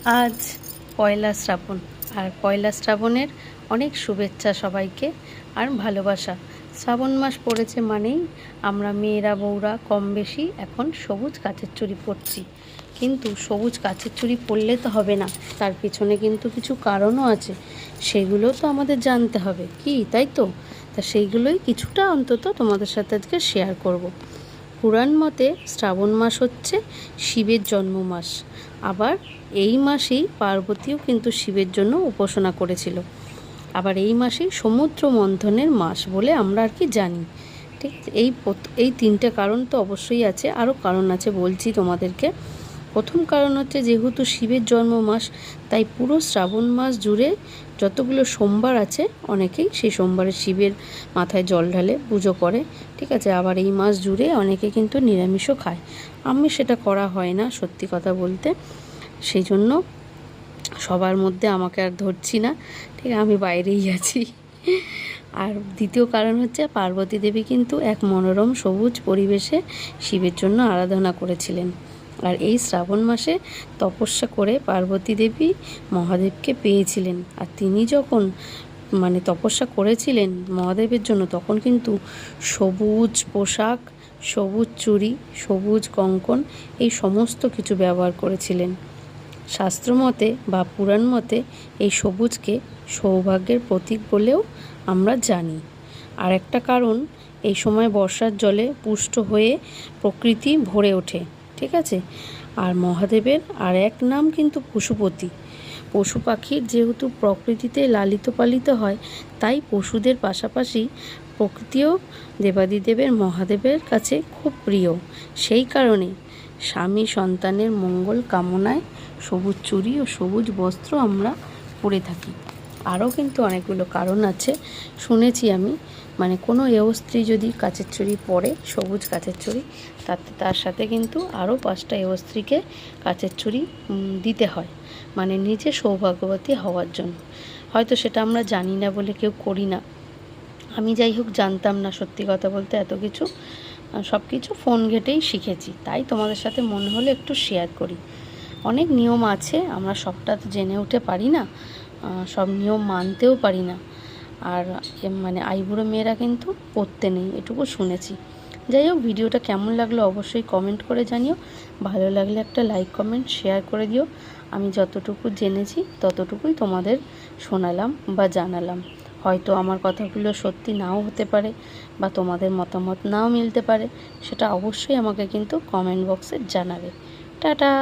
আজ পয়লা শ্রাবণ, আর পয়লা শ্রাবণের অনেক শুভেচ্ছা সবাইকে আর ভালোবাসা। শ্রাবণ মাস পড়েছে মানেই আমরা মেয়েরা বউরা কম বেশি এখন সবুজ কাচের চুড়ি পরছি। কিন্তু সবুজ কাচের চুড়ি পরলে তো হবে না, তার পিছনে কিন্তু কিছু কারণও আছে, সেগুলো তো আমাদের জানতে হবে কি, তাই তো? তা সেইগুলোই কিছুটা অন্তত তোমাদের সাথে আজকে শেয়ার করব। পুরাণ মতে শ্রাবণ মাস হচ্ছে শিবের জন্ম মাস। আবার এই মাসেই পার্বতীও কিন্তু শিবের জন্য উপাসনা করেছিল। আবার এই মাসেই সমুদ্র মন্থনের মাস বলে আমরা আর কি জানি। ঠিক এই তিনটে কারণ তো অবশ্যই আছে, আরও কারণ আছে, বলছি তোমাদেরকে। প্রথম কারণ হচ্ছে যেহেতু শিবের জন্ম মাস, তাই পুরো শ্রাবণ মাস জুড়ে যতগুলো সোমবার আছে অনেকেই সেই সোমবারে শিবের মাথায় জল ঢালে, পুজো করে। ঠিক আছে, আবার এই মাস জুড়ে অনেকে কিন্তু নিরামিষও খায়। আমি সেটা করা হয় না সত্যি কথা বলতে, সেই জন্য সবার মধ্যে আমাকে আর ধরছি না, ঠিক আমি বাইরেই আছি। আর দ্বিতীয় কারণ হচ্ছে পার্বতী দেবী কিন্তু এক মনোরম সবুজ পরিবেশে শিবের জন্য আরাধনা করেছিলেন। আর এই শ্রাবণ মাসে তপস্যা করে পার্বতী দেবী মহাদেবকে পেয়েছিলেন। আর তিনি যখন তপস্যা করেছিলেন মহাদেবের জন্য, তখন কিন্তু সবুজ পোশাক, সবুজ চুড়ি, সবুজ কঙ্কন এই সমস্ত কিছু ব্যবহার করেছিলেন। শাস্ত্রমতে বা পুরাণ মতে এই সবুজকে সৌভাগ্যের প্রতীক বলেও আমরা জানি। আর একটা কারণ, এই সময় বর্ষার জলে পুষ্ট হয়ে প্রকৃতি ভরে ওঠে। ঠিক আছে, আর মহাদেবের আর এক নাম কিন্তু পশুপতি। পশু পাখির যেহেতু প্রকৃতিতে লালিত পালিত হয়, তাই পশুদের পাশাপাশি প্রকৃতিও দেবাদিদেবের মহাদেবের কাছে খুব প্রিয়। সেই কারণে স্বামী সন্তানের মঙ্গল কামনায় সবুজ চুড়ি ও সবুজ বস্ত্র আমরা পরে থাকি। আরও কিন্তু অনেকগুলো কারণ আছে, শুনেছি আমি, কোনো স্ত্রী যদি কাচের চুড়ি পরে, সবুজ কাচের চুড়ি, তার সাথে কিন্তু আরও 5টা স্ত্রীকে কাচের চুড়ি দিতে হয়, নিজে সৌভাগ্যবতী হওয়ার জন্য। হয়তো সেটা আমরা জানি না বলে কেউ করি না। আমি যাই হোক জানতাম না সত্যি কথা বলতে, এত কিছু সব কিছু ফোন ঘেটেই শিখেছি, তাই তোমাদের সাথে মনে হলে একটু শেয়ার করি। অনেক নিয়ম আছে, আমরা সবটা তো জেনে উঠে পারি না, সব নিয়ম মানতেও পারি না। আর আইবুড়ো মেয়েরা কিন্তু পড়তে নেই, এটুকু শুনেছি। যাই হোক, ভিডিওটা কেমন লাগলো অবশ্যই কমেন্ট করে জানিও। ভালো লাগলে একটা লাইক কমেন্ট শেয়ার করে দিও। আমি যতটুকু জেনেছি ততটুকুই তোমাদের শোনালাম বা জানালাম। হয়তো আমার কথাগুলো সত্যি নাও হতে পারে বা তোমাদের মতামত নাও মিলতে পারে, সেটা অবশ্যই আমাকে কিন্তু কমেন্ট বক্সে জানাবে। টাটা।